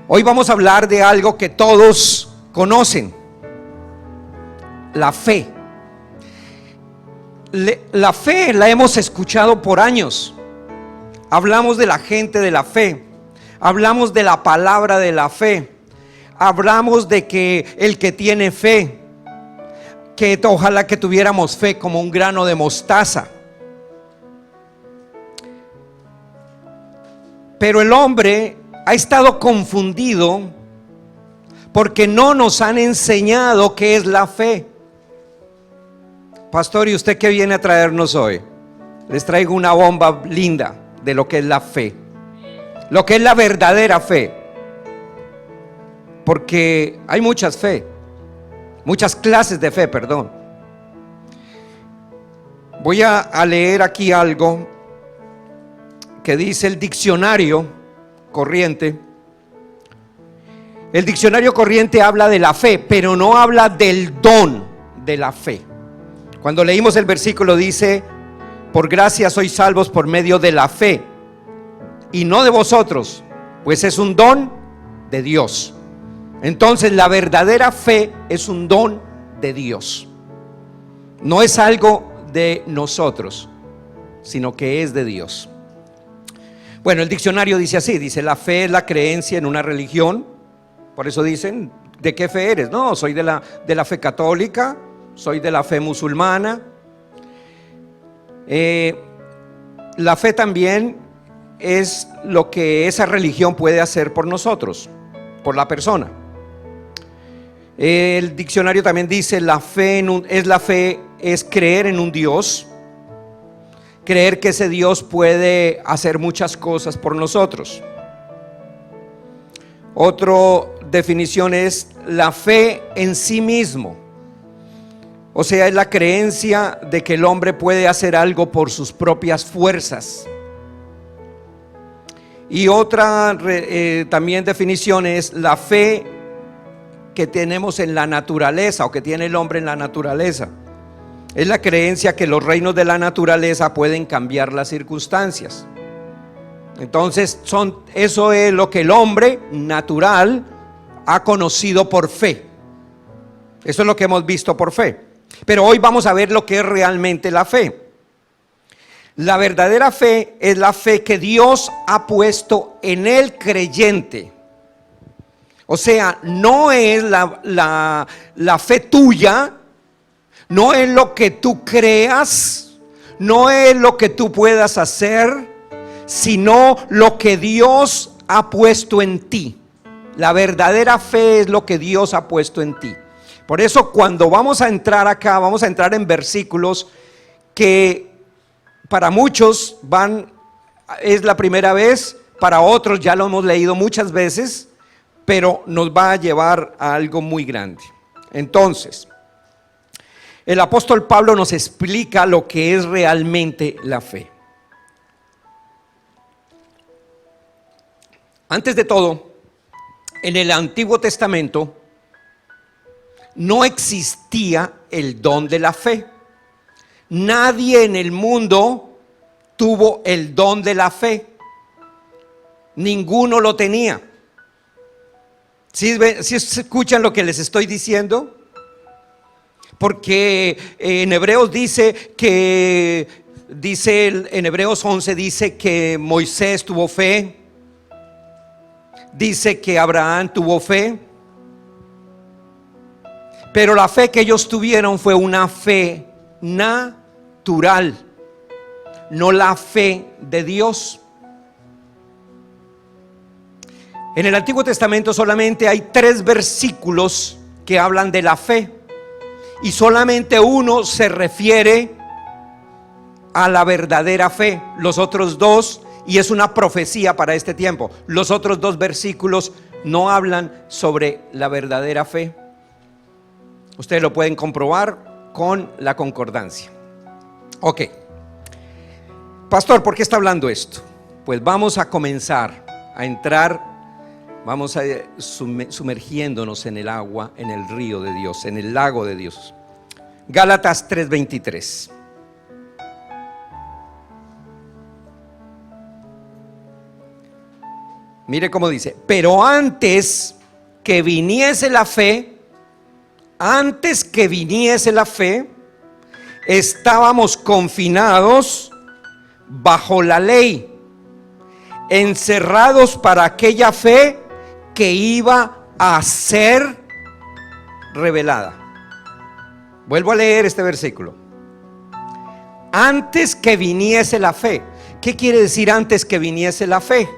Hoy vamos a hablar de algo que todos conocen: la fe. La fe la hemos escuchado por años. Hablamos de la gente de la fe, hablamos de la palabra de la fe, hablamos de que el que tiene fe, que ojalá que tuviéramos fe como un grano de mostaza. Pero el hombre ha estado confundido porque no nos han enseñado qué es la fe. Pastor, ¿y usted qué viene a traernos hoy? Les traigo una bomba linda de lo que es la fe, lo que es la verdadera fe. Porque hay muchas fe, muchas clases de fe, perdón. Voy a leer aquí algo que dice el diccionario corriente. El diccionario corriente habla de la fe, pero no habla del don de la fe. Cuando leímos el versículo dice: por gracia sois salvos por medio de la fe, y no de vosotros, pues es un don de Dios. Entonces la verdadera fe es un don de Dios. No es algo de nosotros, sino que es de Dios. Bueno, el diccionario dice así, dice: la fe es la creencia en una religión. Por eso dicen: ¿de qué fe eres? No, soy de la fe católica, soy de la fe musulmana. La fe también es lo que esa religión puede hacer por nosotros, por la persona. El diccionario también dice: la fe es creer en un Dios, creer que ese Dios puede hacer muchas cosas por nosotros. Otra definición es la fe en sí mismo. O sea, es la creencia de que el hombre puede hacer algo por sus propias fuerzas. Y otra también definición es la fe que tenemos en la naturaleza, o que tiene el hombre en la naturaleza. Es la creencia que los reinos de la naturaleza pueden cambiar las circunstancias. Entonces eso es lo que el hombre natural ha conocido por fe. Eso es lo que hemos visto por fe. Pero hoy vamos a ver lo que es realmente la fe. La verdadera fe es la fe que Dios ha puesto en el creyente. O sea, no es la fe tuya, no es lo que tú creas, no es lo que tú puedas hacer, sino lo que Dios ha puesto en ti. La verdadera fe es lo que Dios ha puesto en ti. Por eso cuando vamos a entrar acá, vamos a entrar en versículos que para muchos es la primera vez, para otros ya lo hemos leído muchas veces, pero nos va a llevar a algo muy grande. Entonces, el apóstol Pablo nos explica lo que es realmente la fe. Antes de todo, en el Antiguo Testamento no existía el don de la fe. Nadie en el mundo tuvo el don de la fe. Ninguno lo tenía. ¿Sí escuchan lo que les estoy diciendo? Porque en Hebreos en Hebreos 11 dice que Moisés tuvo fe, dice que Abraham tuvo fe, pero la fe que ellos tuvieron fue una fe natural, no la fe de Dios. En el Antiguo Testamento solamente hay 3 versículos que hablan de la fe, y solamente uno se refiere a la verdadera fe. Los otros 2, y es una profecía para este tiempo, los otros 2 versículos no hablan sobre la verdadera fe. Ustedes lo pueden comprobar con la concordancia. Ok, pastor, ¿por qué está hablando esto? Pues vamos a comenzar a entrar, vamos a sumergiéndonos en el agua, en el río de Dios, en el lago de Dios. Gálatas 3:23. Mire cómo dice: pero antes que viniese la fe, estábamos confinados bajo la ley, encerrados para aquella fe que iba a ser revelada. Vuelvo a leer este versículo. Antes que viniese la fe. ¿Qué quiere decir antes que viniese la fe?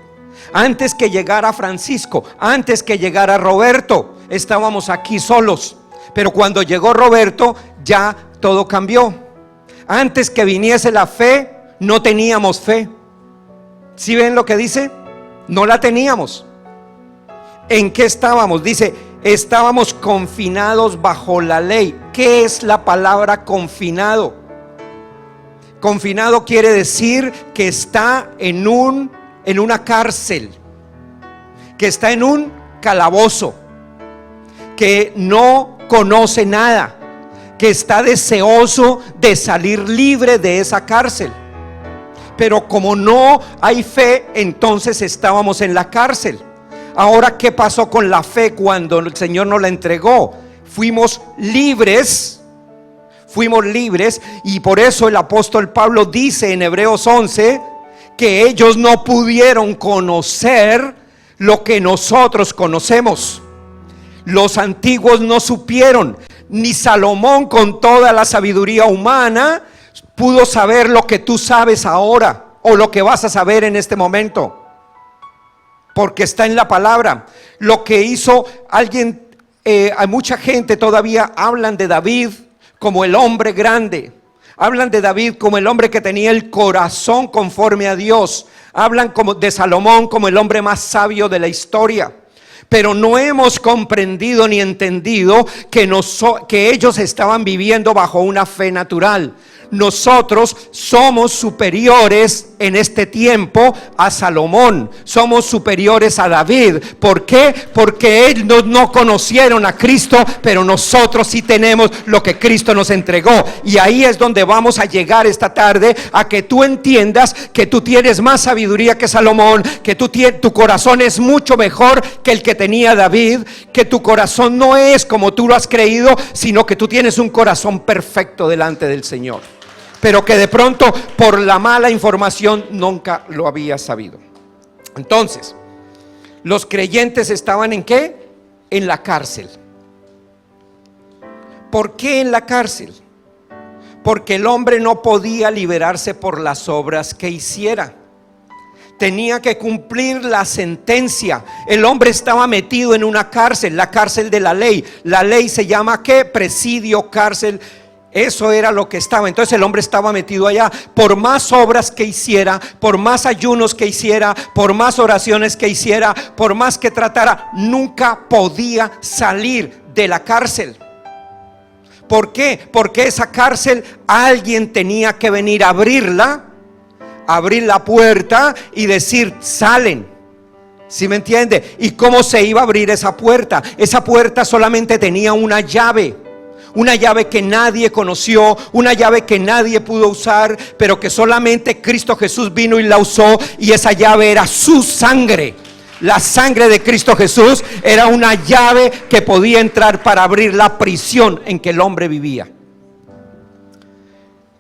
Antes que llegara Francisco, antes que llegara Roberto, estábamos aquí solos. Pero cuando llegó Roberto, ya todo cambió. Antes que viniese la fe, no teníamos fe. ¿Sí ven lo que dice? No la teníamos. ¿En qué estábamos? Dice, estábamos confinados bajo la ley. ¿Qué es la palabra confinado? Confinado quiere decir que está en una cárcel, que está en un calabozo, que no conoce nada, que está deseoso de salir libre de esa cárcel. Pero como no hay fe, entonces estábamos en la cárcel. Ahora, ¿qué pasó con la fe cuando el Señor nos la entregó? Fuimos libres, y por eso el apóstol Pablo dice en Hebreos 11 que ellos no pudieron conocer lo que nosotros conocemos. Los antiguos no supieron, ni Salomón con toda la sabiduría humana pudo saber lo que tú sabes ahora, o lo que vas a saber en este momento, porque está en la palabra. Lo que hizo alguien, hay mucha gente todavía hablan de David como el hombre grande, hablan de David como el hombre que tenía el corazón conforme a Dios, hablan como de Salomón como el hombre más sabio de la historia. Pero no hemos comprendido ni entendido que ellos estaban viviendo bajo una fe natural. Nosotros somos superiores en este tiempo a Salomón, somos superiores a David. ¿Por qué? Porque ellos no conocieron a Cristo, pero nosotros sí tenemos lo que Cristo nos entregó. Y ahí es donde vamos a llegar esta tarde, a que tú entiendas que tú tienes más sabiduría que Salomón, que tu corazón es mucho mejor que el que tenía David, que tu corazón no es como tú lo has creído, sino que tú tienes un corazón perfecto delante del Señor, pero que de pronto por la mala información nunca lo había sabido. Entonces, los creyentes estaban ¿en qué? En la cárcel. ¿Por qué en la cárcel? Porque el hombre no podía liberarse por las obras que hiciera. Tenía que cumplir la sentencia. El hombre estaba metido en una cárcel, la cárcel de la ley. La ley se llama ¿qué? Presidio, cárcel. Eso era lo que estaba. Entonces el hombre estaba metido allá. Por más obras que hiciera, por más ayunos que hiciera, por más oraciones que hiciera, por más que tratara, nunca podía salir de la cárcel. ¿Por qué? Porque esa cárcel alguien tenía que venir a abrirla, abrir la puerta y decir, salen. ¿Sí me entiende? ¿Y cómo se iba a abrir esa puerta? Esa puerta solamente tenía una llave que nadie conoció, una llave que nadie pudo usar, pero que solamente Cristo Jesús vino y la usó, y esa llave era su sangre. La sangre de Cristo Jesús era una llave que podía entrar para abrir la prisión en que el hombre vivía.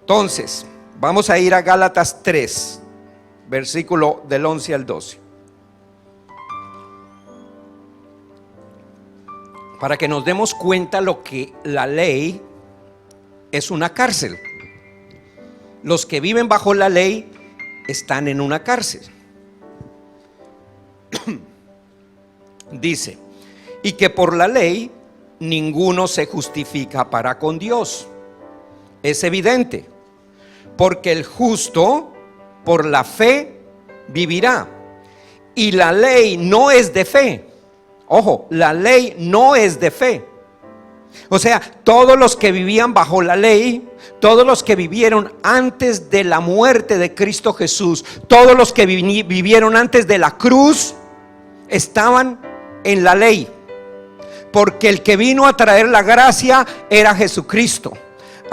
Entonces, vamos a ir a Gálatas 3, versículo del 11 al 12. Para que nos demos cuenta lo que la ley es una cárcel. Los que viven bajo la ley están en una cárcel. Dice, y que por la ley ninguno se justifica para con Dios. Es evidente, porque el justo por la fe vivirá. Y la ley no es de fe. Ojo, la ley no es de fe. O sea, todos los que vivían bajo la ley, todos los que vivieron antes de la muerte de Cristo Jesús, todos los que vivieron antes de la cruz, estaban en la ley. Porque el que vino a traer la gracia era Jesucristo.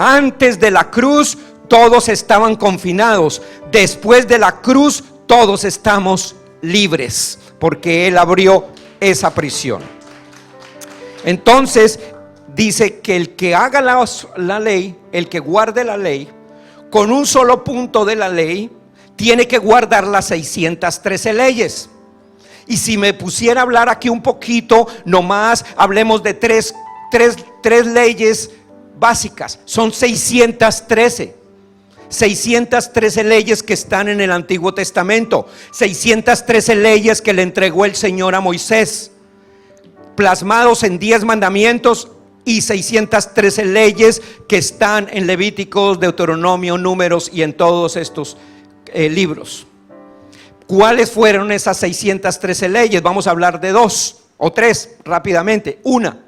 Antes de la cruz todos estaban confinados. Después de la cruz todos estamos libres. porque Él abrió esa prisión. Entonces dice que el que haga la ley, el que guarde la ley, con un solo punto de la ley, tiene que guardar las 613 leyes. Y si me pusiera a hablar aquí un poquito, nomás hablemos de tres leyes básicas. Son 613 leyes que están en el Antiguo Testamento, 613 leyes que le entregó el Señor a Moisés, plasmados en 10 mandamientos, y 613 leyes que están en Levíticos, Deuteronomio, Números y en todos estos libros. ¿Cuáles fueron esas 613 leyes? Vamos a hablar de 2 o 3 rápidamente. Una: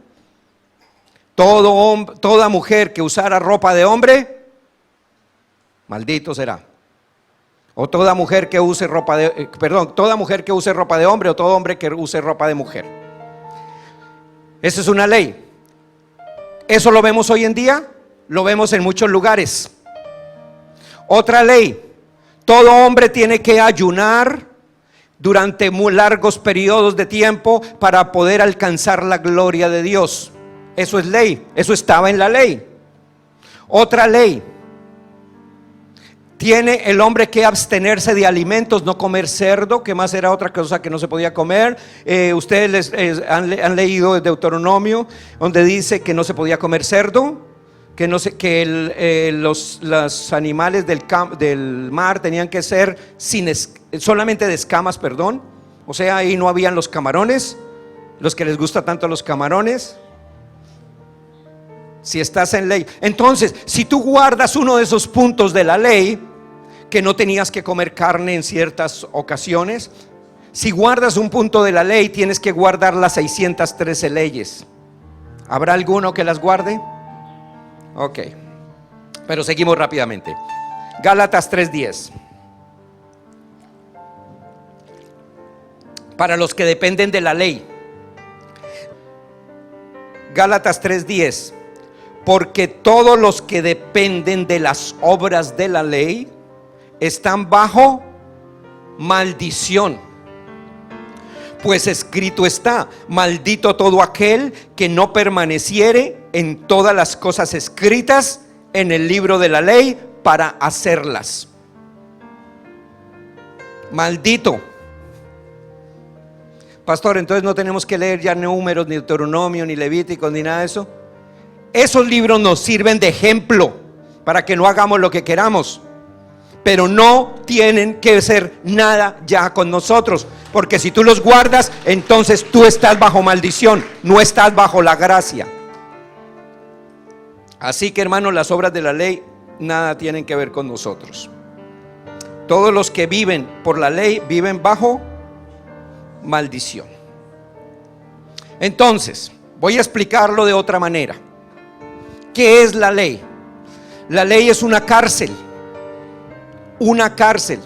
toda mujer que usara ropa de hombre, maldito será. O toda mujer que use toda mujer que use ropa de hombre, o todo hombre que use ropa de mujer. Esa es una ley. ¿Eso lo vemos hoy en día? Lo vemos en muchos lugares. Otra ley: todo hombre tiene que ayunar durante muy largos periodos de tiempo para poder alcanzar la gloria de Dios. Eso es ley, eso estaba en la ley. Otra ley: tiene el hombre que abstenerse de alimentos, no comer cerdo. ¿Qué más era otra cosa que no se podía comer? Ustedes han leído Deuteronomio, donde dice que no se podía comer cerdo, que los animales del mar tenían que ser solamente de escamas, perdón. O sea, ahí no habían los camarones, los que les gusta tanto los camarones. Si estás en ley, entonces, si tú guardas uno de esos puntos de la ley, que no tenías que comer carne en ciertas ocasiones, si guardas un punto de la ley, tienes que guardar las 613 leyes. ¿Habrá alguno que las guarde? Ok, pero seguimos rápidamente. Gálatas 3:10. Para los que dependen de la ley. Gálatas 3:10. Porque todos los que dependen de las obras de la ley están bajo maldición. Pues escrito está: maldito todo aquel que no permaneciere en todas las cosas escritas en el libro de la ley para hacerlas. Maldito. Pastor, entonces no tenemos que leer ya Números, ni Deuteronomio, ni Levíticos, ni nada de eso. Esos libros nos sirven de ejemplo para que no hagamos lo que queramos, pero no tienen que ser nada ya con nosotros, porque si tú los guardas, entonces tú estás bajo maldición, no estás bajo la gracia. Así que, hermanos, las obras de la ley nada tienen que ver con nosotros. Todos los que viven por la ley viven bajo maldición. Entonces, voy a explicarlo de otra manera. ¿Qué es la ley? La ley es una cárcel. Una cárcel.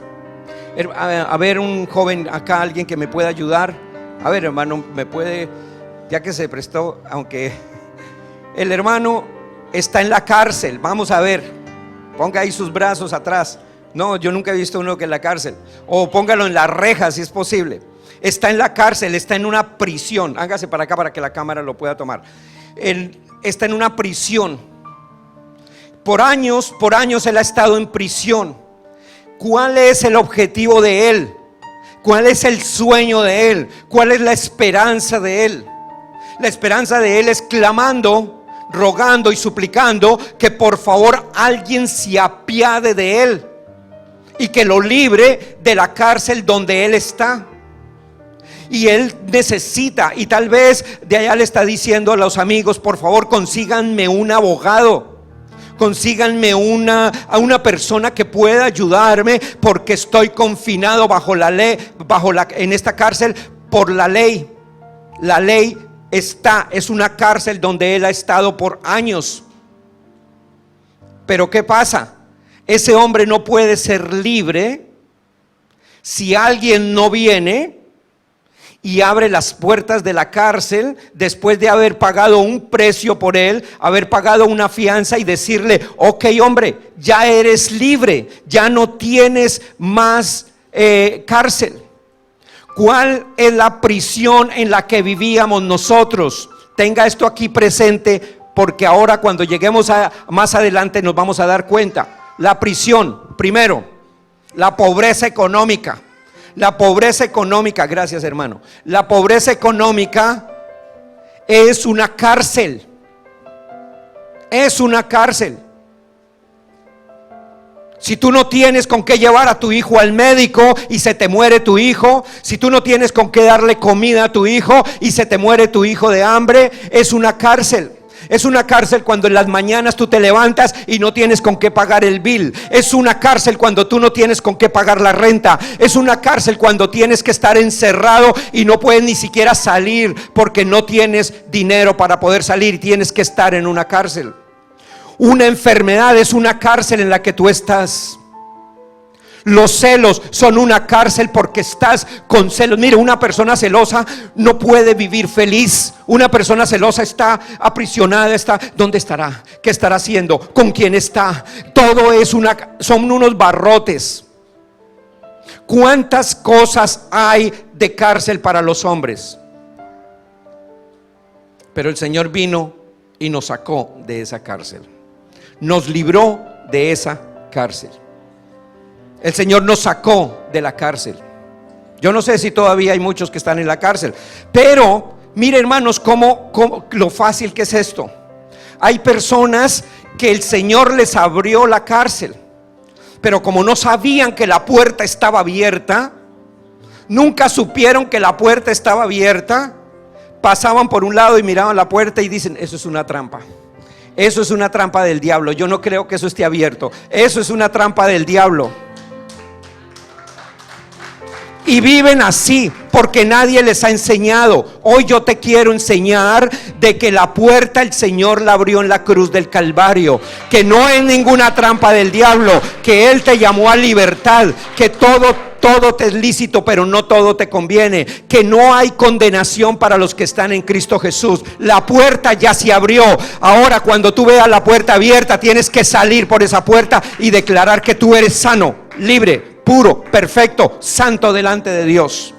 A ver, un joven acá, alguien que me pueda ayudar. A ver, hermano, me puede, ya que se prestó, aunque el hermano está en la cárcel. Vamos a ver, ponga ahí sus brazos atrás. No, yo nunca he visto uno que en la cárcel. O póngalo en la reja si es posible. Está en la cárcel, está en una prisión. Hágase para acá para que la cámara lo pueda tomar. Está en una prisión. Por años él ha estado en prisión. ¿Cuál es el objetivo de él? ¿Cuál es el sueño de él? ¿Cuál es la esperanza de él? La esperanza de él es clamando, rogando y suplicando que por favor alguien se apiade de él y que lo libre de la cárcel donde él está. Y él necesita, y tal vez de allá le está diciendo a los amigos: por favor, consíganme un abogado, consíganme a una persona que pueda ayudarme, porque estoy confinado bajo la ley, en esta cárcel por la ley. La ley es una cárcel donde él ha estado por años. Pero ¿qué pasa? Ese hombre no puede ser libre si alguien no viene y abre las puertas de la cárcel después de haber pagado un precio por él, haber pagado una fianza, y decirle: ok, hombre, ya eres libre, ya no tienes más cárcel. ¿Cuál es la prisión en la que vivíamos nosotros? Tenga esto aquí presente, porque ahora cuando lleguemos más adelante nos vamos a dar cuenta. La prisión, primero, la pobreza económica. La pobreza económica, gracias hermano. La pobreza económica es una cárcel. Es una cárcel. Si tú no tienes con qué llevar a tu hijo al médico y se te muere tu hijo, si tú no tienes con qué darle comida a tu hijo y se te muere tu hijo de hambre, es una cárcel. Es una cárcel cuando en las mañanas tú te levantas y no tienes con qué pagar el bill. Es una cárcel cuando tú no tienes con qué pagar la renta. Es una cárcel cuando tienes que estar encerrado y no puedes ni siquiera salir porque no tienes dinero para poder salir y tienes que estar en una cárcel. Una enfermedad es una cárcel en la que tú estás. Los celos son una cárcel porque estás con celos. Mire, una persona celosa no puede vivir feliz. Una persona celosa está aprisionada, ¿dónde estará? ¿Qué estará haciendo? ¿Con quién está? Todo es son unos barrotes. ¿Cuántas cosas hay de cárcel para los hombres? Pero el Señor vino y nos sacó de esa cárcel. Nos libró de esa cárcel. El Señor nos sacó de la cárcel. Yo no sé si todavía hay muchos que están en la cárcel, pero mire hermanos cómo lo fácil que es esto. Hay personas que el Señor les abrió la cárcel, pero como no sabían que la puerta estaba abierta, nunca supieron que la puerta estaba abierta, pasaban por un lado y miraban la puerta y dicen: eso es una trampa. Eso es una trampa del diablo. Yo no creo que eso esté abierto. Eso es una trampa del diablo. Y viven así porque nadie les ha enseñado. Hoy yo te quiero enseñar de que la puerta el Señor la abrió en la cruz del Calvario, que no es ninguna trampa del diablo, que Él te llamó a libertad, que todo te es lícito, pero no todo te conviene, que no hay condenación para los que están en Cristo Jesús. La puerta ya se abrió. Ahora cuando tú veas la puerta abierta, tienes que salir por esa puerta y declarar que tú eres sano, libre, puro, perfecto, santo delante de Dios,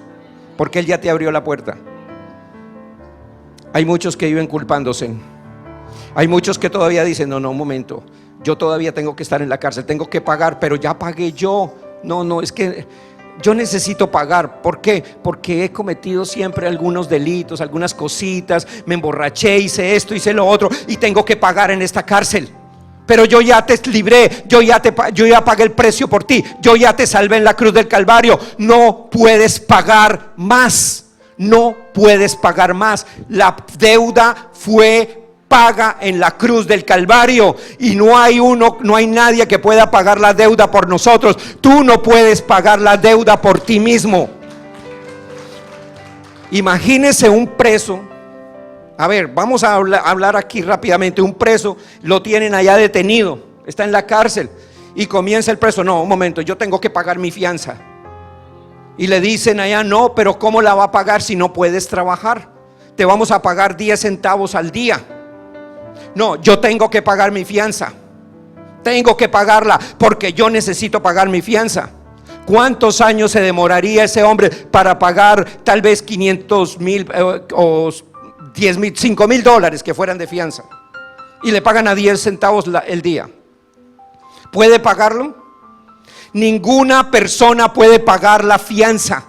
porque Él ya te abrió la puerta. Hay muchos que viven culpándose. Hay muchos que todavía dicen: no, un momento, yo todavía tengo que estar en la cárcel, tengo que pagar, pero ya pagué yo. No, es que yo necesito pagar. ¿Por qué? Porque he cometido siempre algunos delitos, algunas cositas, me emborraché, hice esto, hice lo otro y tengo que pagar en esta cárcel. Pero yo ya te libré, yo ya pagué el precio por ti, yo ya te salvé en la cruz del Calvario. No puedes pagar más, no puedes pagar más. La deuda fue paga en la cruz del Calvario y no hay nadie que pueda pagar la deuda por nosotros. Tú no puedes pagar la deuda por ti mismo. Imagínese un preso. A ver, vamos a hablar aquí rápidamente. Un preso lo tienen allá detenido, está en la cárcel y comienza el preso: no, un momento, yo tengo que pagar mi fianza. Y le dicen allá: no, pero ¿cómo la va a pagar si no puedes trabajar? Te vamos a pagar 10 centavos al día. No, yo tengo que pagar mi fianza. Tengo que pagarla porque yo necesito pagar mi fianza. ¿Cuántos años se demoraría ese hombre para pagar tal vez 500,000 o 10,000, 5,000 dólares que fueran de fianza? Y le pagan a 10 centavos el día. ¿Puede pagarlo? Ninguna persona puede pagar la fianza.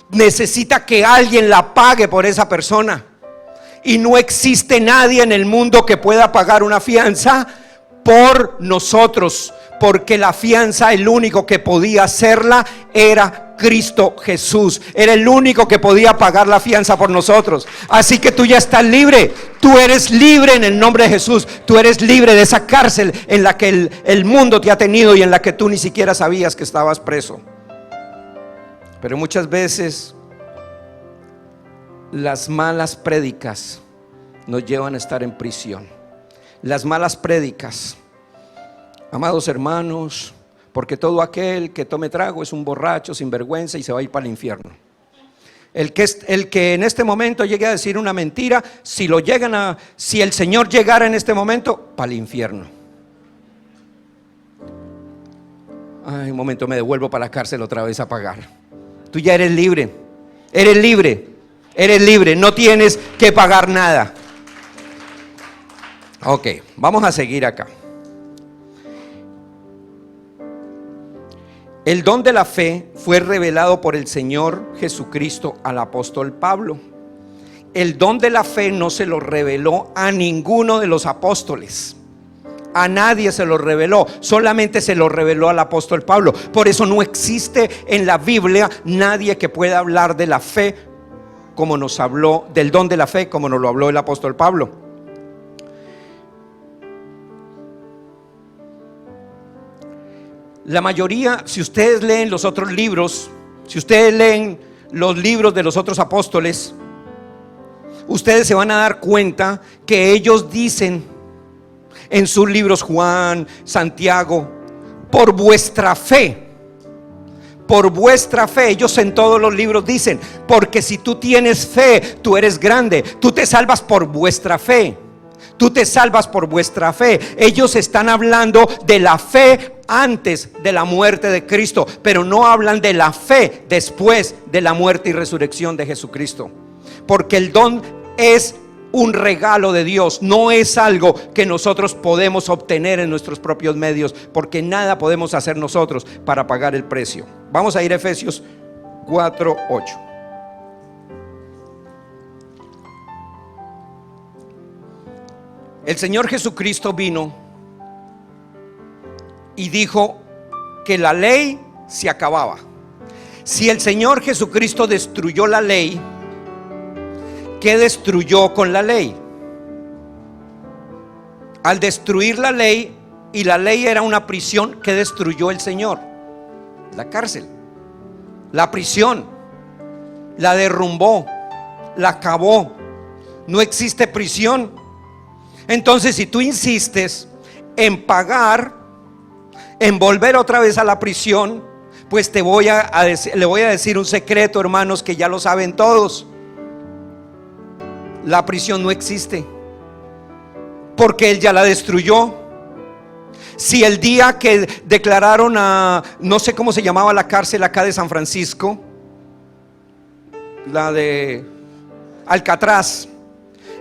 Necesita que alguien la pague por esa persona. Y no existe nadie en el mundo que pueda pagar una fianza por nosotros, porque la fianza, el único que podía hacerla era Cristo Jesús. Era el único que podía pagar la fianza por nosotros. Así que tú ya estás libre. Tú eres libre en el nombre de Jesús. Tú eres libre de esa cárcel en la que el mundo te ha tenido y en la que tú ni siquiera sabías que estabas preso. Pero muchas veces las malas prédicas nos llevan a estar en prisión. Las malas prédicas, amados hermanos, porque todo aquel que tome trago es un borracho, sinvergüenza y se va a ir para el infierno. El que en este momento llegue a decir una mentira, si el Señor llegara en este momento, para el infierno. Ay, un momento, me devuelvo para la cárcel otra vez a pagar. Tú ya eres libre. Eres libre, no tienes que pagar nada. Ok, vamos a seguir acá. El don de la fe fue revelado por el Señor Jesucristo al apóstol Pablo. El don de la fe no se lo reveló a ninguno de los apóstoles. A nadie se lo reveló, solamente se lo reveló al apóstol Pablo. Por eso no existe en la Biblia nadie que pueda hablar de la fe como nos habló, del don de la fe como nos lo habló el apóstol Pablo. La mayoría, si ustedes leen los otros libros, si ustedes leen los libros de los otros apóstoles, ustedes se van a dar cuenta que ellos dicen en sus libros, Juan, Santiago, por vuestra fe, ellos en todos los libros dicen, porque si tú tienes fe, tú eres grande, tú te salvas por vuestra fe. Tú te salvas por vuestra fe. Ellos están hablando de la fe antes de la muerte de Cristo, pero no hablan de la fe después de la muerte y resurrección de Jesucristo. Porque el don es un regalo de Dios, no es algo que nosotros podemos obtener en nuestros propios medios, porque nada podemos hacer nosotros para pagar el precio. Vamos a ir a Efesios 4:8. El Señor Jesucristo vino y dijo que la ley se acababa. Si el Señor Jesucristo destruyó la ley, ¿qué destruyó con la ley? Al destruir la ley, y la ley era una prisión, ¿qué destruyó el Señor? La cárcel, la prisión, la derrumbó, la acabó. No existe prisión. Entonces, si tú insistes en pagar, en volver otra vez a la prisión, pues le voy a decir un secreto, hermanos, que ya lo saben todos. La prisión no existe, porque Él ya la destruyó. Si el día que declararon no sé cómo se llamaba la cárcel acá de San Francisco, la de Alcatraz,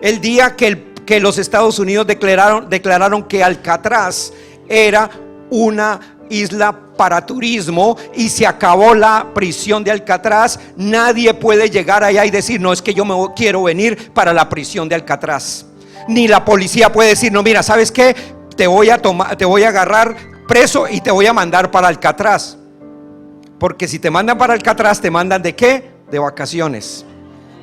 el día que los Estados Unidos declararon que Alcatraz era una isla para turismo y se acabó la prisión de Alcatraz, nadie puede llegar allá y decir, no, es que yo quiero venir para la prisión de Alcatraz. Ni la policía puede decir, no, mira, ¿sabes qué? Te voy a agarrar preso y te voy a mandar para Alcatraz. Porque si te mandan para Alcatraz, ¿te mandan de qué? De vacaciones.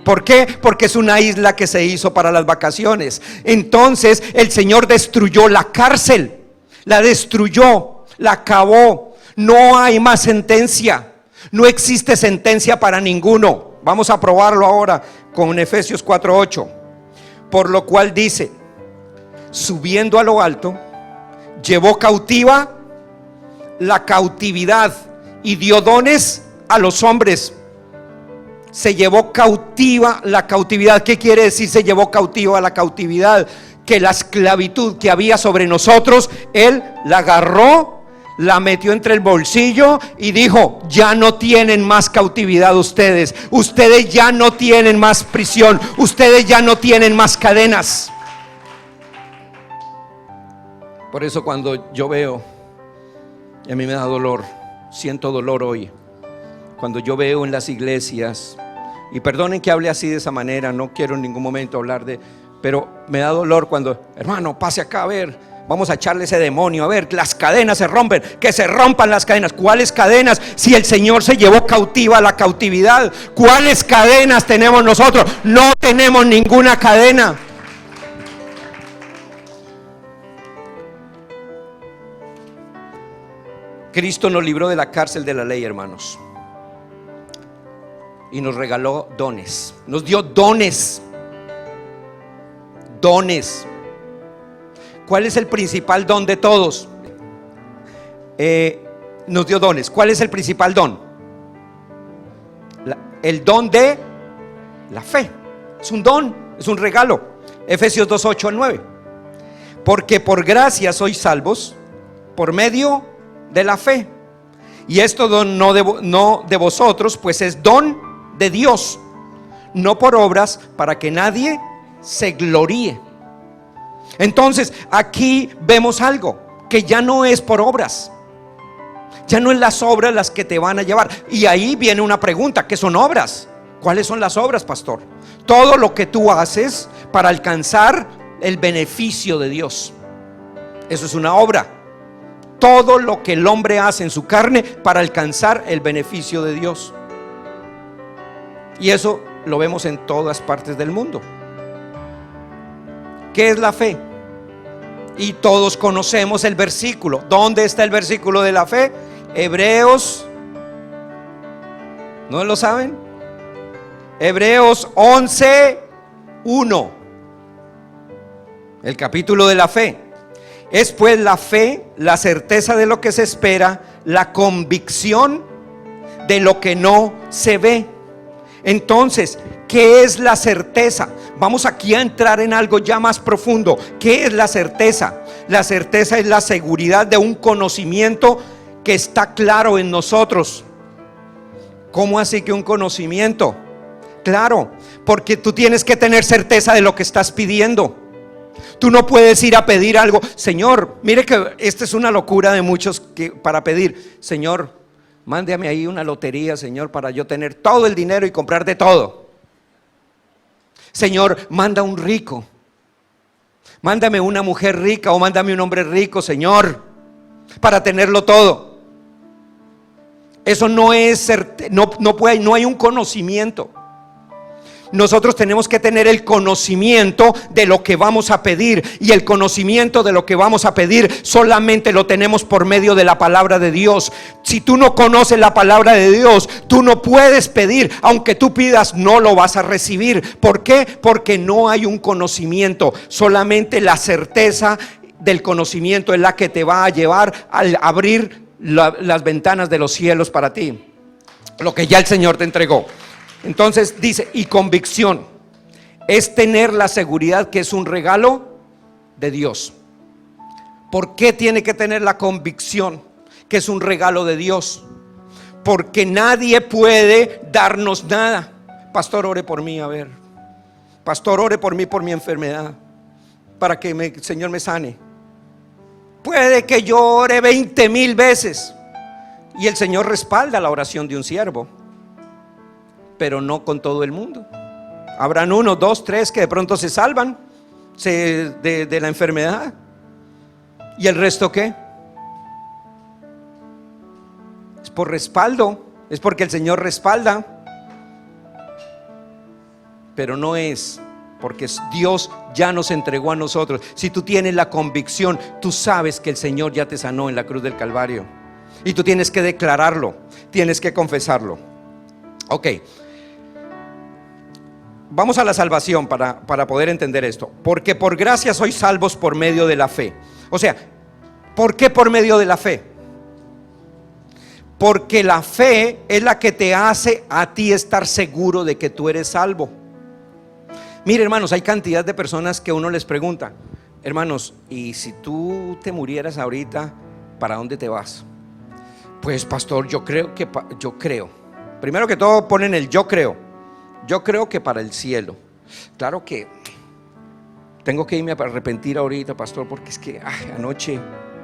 ¿Por qué? Porque es una isla que se hizo para las vacaciones. Entonces el Señor destruyó la cárcel, la destruyó, la acabó. No hay más sentencia, no existe sentencia para ninguno. Vamos a probarlo ahora con Efesios 4:8. Por lo cual dice, subiendo a lo alto, llevó cautiva la cautividad y dio dones a los hombres. Se llevó cautiva la cautividad. ¿Qué quiere decir se llevó cautiva la cautividad? Que la esclavitud que había sobre nosotros, Él la agarró, la metió entre el bolsillo y dijo, ya no tienen más cautividad ustedes. Ustedes ya no tienen más prisión. Ustedes ya no tienen más cadenas. Por eso cuando yo veo, y a mí me da dolor, siento dolor hoy, cuando yo veo en las iglesias, y perdonen que hable así de esa manera, no quiero en ningún momento hablar pero me da dolor cuando, hermano, pase acá a ver, vamos a echarle ese demonio, a ver, las cadenas se rompen, que se rompan las cadenas. ¿Cuáles cadenas? Si el Señor se llevó cautiva la cautividad, ¿cuáles cadenas tenemos nosotros? No tenemos ninguna cadena. Cristo nos libró de la cárcel de la ley, hermanos, y nos regaló dones, nos dio dones. ¿Cuál es el principal don de todos? Nos dio dones. ¿Cuál es el principal don? El don de la fe. Es un don, es un regalo. Efesios 2:8-9. Porque por gracia sois salvos por medio de la fe. Y esto don no de vosotros, pues es don de Dios, no por obras, para que nadie se gloríe. Entonces aquí vemos algo, que ya no es por obras, ya no es las obras las que te van a llevar. Y ahí viene una pregunta: ¿qué son obras? ¿Cuáles son las obras, pastor? Todo lo que tú haces para alcanzar el beneficio de Dios, eso es una obra. Todo lo que el hombre hace en su carne para alcanzar el beneficio de Dios. Y eso lo vemos en todas partes del mundo. ¿Qué es la fe? Y todos conocemos el versículo. ¿Dónde está el versículo de la fe? Hebreos, ¿no lo saben? Hebreos 11:1. El capítulo de la fe. Es pues la fe, la certeza de lo que se espera, la convicción de lo que no se ve. Entonces, ¿qué es la certeza? Vamos aquí a entrar en algo ya más profundo. ¿Qué es la certeza? La certeza es la seguridad de un conocimiento que está claro en nosotros. ¿Cómo así que un conocimiento? Claro, porque tú tienes que tener certeza de lo que estás pidiendo. Tú no puedes ir a pedir algo. Señor, mire que esta es una locura de muchos que para pedir: Señor, mándame ahí una lotería, Señor, para yo tener todo el dinero y comprar de todo. Señor, manda un rico, mándame una mujer rica o mándame un hombre rico, Señor, para tenerlo todo. Eso no es no hay un conocimiento. Nosotros tenemos que tener el conocimiento de lo que vamos a pedir, y el conocimiento de lo que vamos a pedir solamente lo tenemos por medio de la palabra de Dios. Si tú no conoces la palabra de Dios, tú no puedes pedir. Aunque tú pidas, no lo vas a recibir. ¿Por qué? Porque no hay un conocimiento. Solamente la certeza del conocimiento es la que te va a llevar a abrir las ventanas de los cielos para ti, lo que ya el Señor te entregó. Entonces dice, y convicción es tener la seguridad que es un regalo de Dios. ¿Por qué tiene que tener la convicción que es un regalo de Dios? Porque nadie puede darnos nada. Pastor, ore por mí, a ver. Pastor, ore por mí, por mi enfermedad, para que el Señor me sane. Puede que yo ore 20,000 veces y el Señor respalda la oración de un siervo, pero no con todo el mundo. Habrán 1, 2, 3 que de pronto se salvan de la enfermedad. ¿Y el resto qué? Es por respaldo, es porque el Señor respalda, pero no es porque Dios ya nos entregó a nosotros. Si tú tienes la convicción, tú sabes que el Señor ya te sanó en la cruz del Calvario, y tú tienes que declararlo, tienes que confesarlo. Ok, vamos a la salvación para poder entender esto. Porque por gracia sois salvos por medio de la fe. O sea, ¿por qué por medio de la fe? Porque la fe es la que te hace a ti estar seguro de que tú eres salvo. Mire, hermanos, hay cantidad de personas que uno les pregunta: hermanos, ¿y si tú te murieras ahorita, para dónde te vas? Pues pastor, yo creo. Primero que todo ponen el yo creo que para el cielo. Claro que tengo que irme a arrepentir ahorita, pastor, porque es que anoche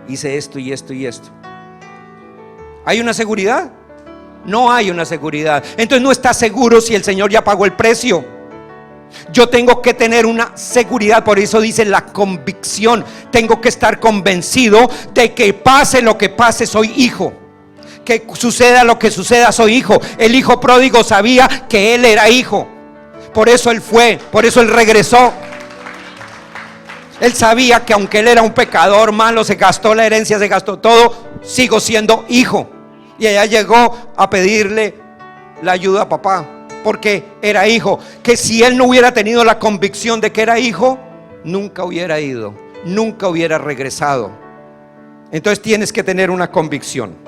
hice esto y esto y esto. ¿Hay una seguridad? No hay una seguridad. Entonces no estás seguro si el Señor ya pagó el precio. Yo tengo que tener una seguridad, por eso dice la convicción. Tengo que estar convencido de que pase lo que pase, soy hijo. Que suceda lo que suceda, soy hijo. El hijo pródigo sabía que él era hijo. Por eso él fue, por eso él regresó. Él sabía que aunque él era un pecador malo, se gastó la herencia, se gastó todo, sigo siendo hijo. Y allá llegó a pedirle la ayuda a papá, porque era hijo. Que si él no hubiera tenido la convicción de que era hijo, nunca hubiera ido, nunca hubiera regresado. Entonces tienes que tener una convicción.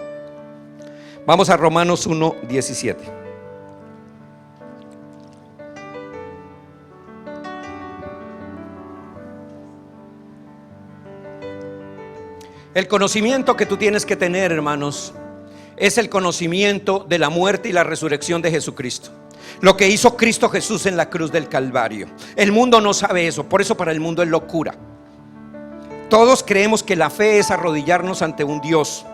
Vamos a Romanos 1:17. El conocimiento que tú tienes que tener, hermanos, es el conocimiento de la muerte y la resurrección de Jesucristo. Lo que hizo Cristo Jesús en la cruz del Calvario. El mundo no sabe eso, por eso para el mundo es locura. Todos creemos que la fe es arrodillarnos ante un Dios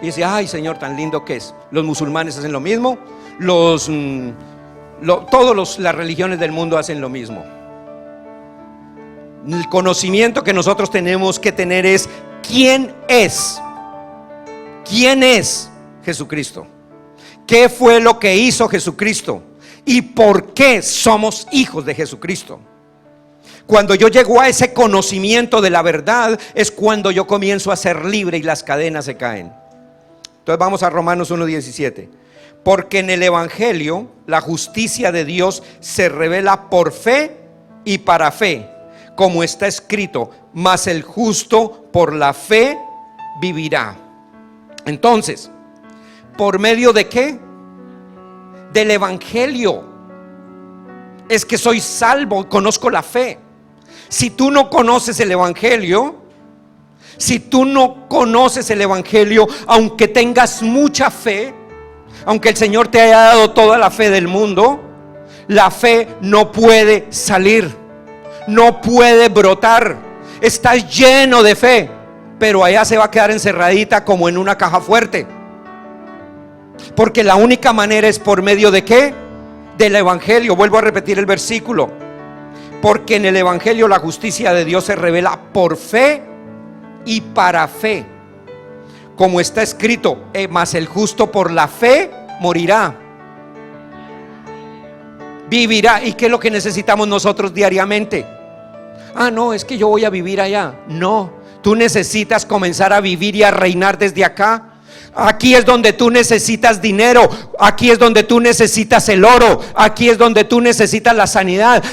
y dice: ay, Señor, tan lindo que es. Los musulmanes hacen lo mismo, las religiones del mundo hacen lo mismo. El conocimiento que nosotros tenemos que tener es: ¿quién es Jesucristo? ¿Qué fue lo que hizo Jesucristo? ¿Y por qué somos hijos de Jesucristo? Cuando yo llego a ese conocimiento de la verdad, es cuando yo comienzo a ser libre y las cadenas se caen. Entonces vamos a Romanos 1:17. Porque en el Evangelio la justicia de Dios se revela por fe y para fe, como está escrito: mas el justo por la fe vivirá. Entonces, ¿por medio de qué? Del Evangelio es que soy salvo, conozco la fe. Si tú no conoces el Evangelio, aunque tengas mucha fe, aunque el Señor te haya dado toda la fe del mundo, la fe no puede salir, no puede brotar. Estás lleno de fe, pero allá se va a quedar encerradita como en una caja fuerte. Porque la única manera es por medio de ¿qué? Del Evangelio. Vuelvo a repetir el versículo. Porque en el Evangelio la justicia de Dios se revela por fe y para fe, como está escrito: mas el justo por la fe morirá, vivirá. ¿Y qué es lo que necesitamos nosotros diariamente? No, es que yo voy a vivir allá. No, tú necesitas comenzar a vivir y a reinar desde acá. Aquí es donde tú necesitas dinero, aquí es donde tú necesitas el oro, aquí es donde tú necesitas la sanidad,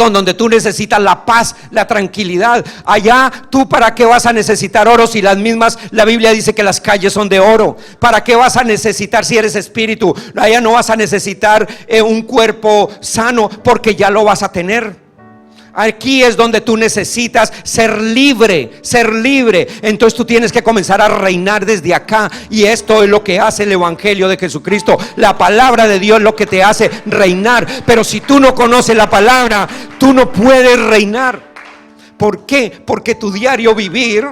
donde tú necesitas la paz, la tranquilidad. Allá, ¿tú para qué vas a necesitar oro si la Biblia dice que las calles son de oro? ¿Para qué vas a necesitar si eres espíritu? Allá no vas a necesitar un cuerpo sano, porque ya lo vas a tener. Aquí es donde tú necesitas ser libre. Entonces tú tienes que comenzar a reinar desde acá. Y esto es lo que hace el Evangelio de Jesucristo. La palabra de Dios es lo que te hace reinar. Pero si tú no conoces la palabra, tú no puedes reinar. ¿Por qué? Porque tu diario vivir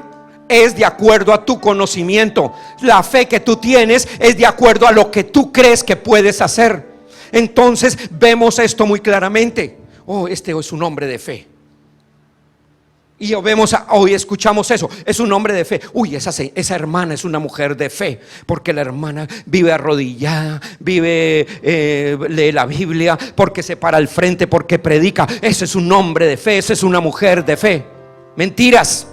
es de acuerdo a tu conocimiento. La fe que tú tienes es de acuerdo a lo que tú crees que puedes hacer. Entonces vemos esto muy claramente. Este es un hombre de fe. Y hoy escuchamos eso: es un hombre de fe. Esa hermana es una mujer de fe, porque la hermana vive arrodillada, lee la Biblia, porque se para al frente, porque predica. Ese es un hombre de fe, esa es una mujer de fe. Mentiras.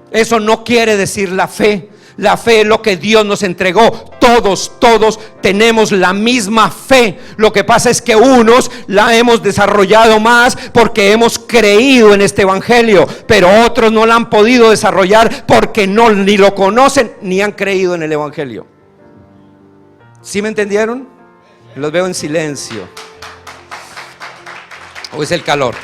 Eso no quiere decir la fe. La fe es lo que Dios nos entregó. Todos tenemos la misma fe. Lo que pasa es que unos la hemos desarrollado más porque hemos creído en este Evangelio, pero otros no la han podido desarrollar porque ni lo conocen ni han creído en el Evangelio. ¿Sí me entendieron? Los veo en silencio. ¿O es el calor?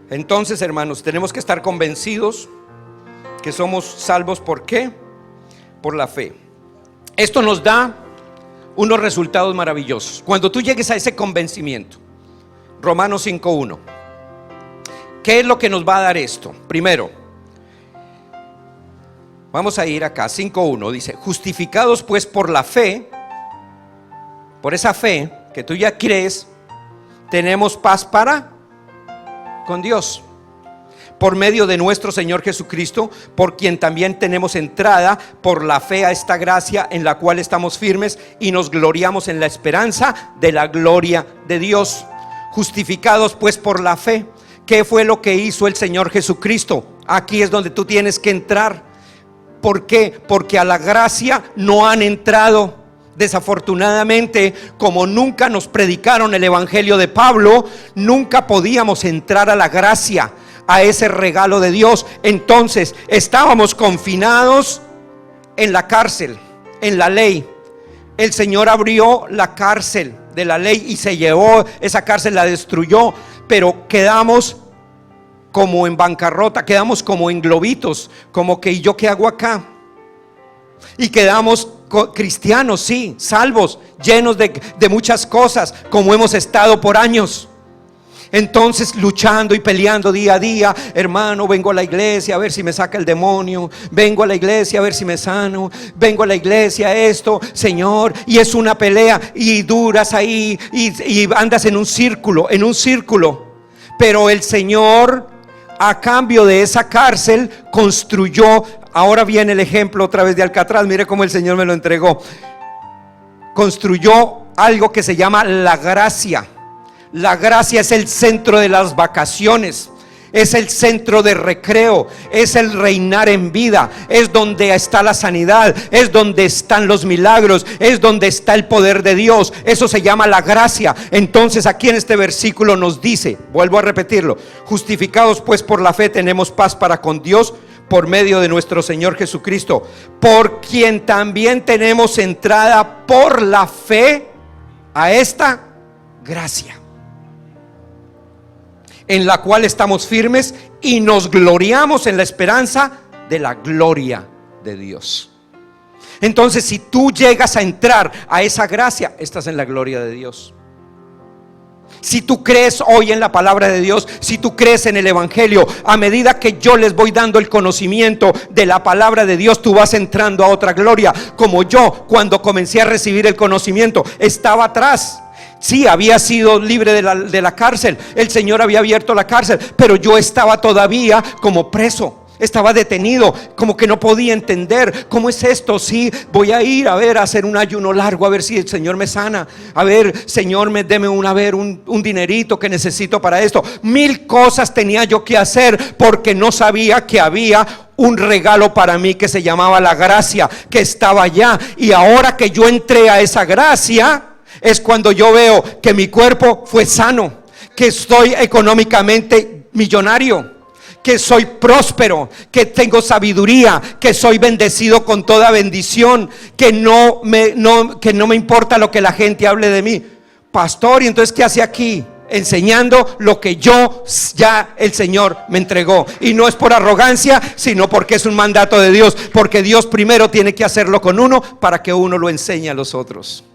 Entonces, hermanos, tenemos que estar convencidos que somos salvos. ¿Por qué? Por la fe. Esto nos da unos resultados maravillosos. Cuando tú llegues a ese convencimiento, Romanos 5:1, ¿qué es lo que nos va a dar esto? Primero, vamos a ir acá, 5:1, dice: justificados pues por la fe, por esa fe que tú ya crees, tenemos paz con Dios, por medio de nuestro Señor Jesucristo, por quien también tenemos entrada por la fe a esta gracia en la cual estamos firmes y nos gloriamos en la esperanza de la gloria de Dios. Justificados pues por la fe. ¿Qué fue lo que hizo el Señor Jesucristo? Aquí es donde tú tienes que entrar. ¿Por qué? Porque a la gracia no han entrado. Desafortunadamente, como nunca nos predicaron el Evangelio de Pablo, nunca podíamos entrar a la gracia, a ese regalo de Dios. Entonces estábamos confinados en la cárcel, en la ley. El Señor abrió la cárcel de la ley y se llevó esa cárcel, la destruyó, pero quedamos como en bancarrota, quedamos como en globitos, como que ¿y yo qué hago acá? Y quedamos cristianos, sí, salvos, llenos de muchas cosas, como hemos estado por años. Entonces luchando y peleando día a día. Hermano, vengo a la iglesia a ver si me saca el demonio, vengo a la iglesia a ver si me sano, vengo a la iglesia esto, Señor, y es una pelea y duras ahí y andas en un círculo, pero el Señor, a cambio de esa cárcel, construyó. Ahora viene el ejemplo otra vez de Alcatraz. Mire cómo el Señor me lo entregó. Construyó algo que se llama la gracia. La gracia es el centro de las vacaciones, es el centro de recreo, es el reinar en vida, es donde está la sanidad, es donde están los milagros, es donde está el poder de Dios. Eso se llama la gracia. Entonces aquí en este versículo nos dice, vuelvo a repetirlo: justificados pues por la fe tenemos paz para con Dios por medio de nuestro Señor Jesucristo, por quien también tenemos entrada por la fe a esta gracia, en la cual estamos firmes y nos gloriamos en la esperanza de la gloria de Dios. Entonces, si tú llegas a entrar a esa gracia, estás en la gloria de Dios. Si tú crees hoy en la palabra de Dios, si tú crees en el evangelio, a medida que yo les voy dando el conocimiento de la palabra de Dios, tú vas entrando a otra gloria. Como yo, cuando comencé a recibir el conocimiento, estaba atrás. Sí, había sido libre de la cárcel, el Señor había abierto la cárcel, pero yo estaba todavía como preso. Estaba detenido, como que no podía entender cómo es esto. Sí, voy a ir a hacer un ayuno largo, a ver si el Señor me sana. A ver, Señor, deme un dinerito que necesito para esto. 1000 cosas tenía yo que hacer, porque no sabía que había un regalo para mí que se llamaba la gracia, que estaba allá. Y ahora que yo entré a esa gracia, es cuando yo veo que mi cuerpo fue sano, que estoy económicamente millonario, que soy próspero, que tengo sabiduría, que soy bendecido con toda bendición, que no me importa lo que la gente hable de mí. Pastor, ¿y entonces qué hace aquí? Enseñando lo que ya el Señor me entregó. Y no es por arrogancia, sino porque es un mandato de Dios, porque Dios primero tiene que hacerlo con uno para que uno lo enseñe a los otros.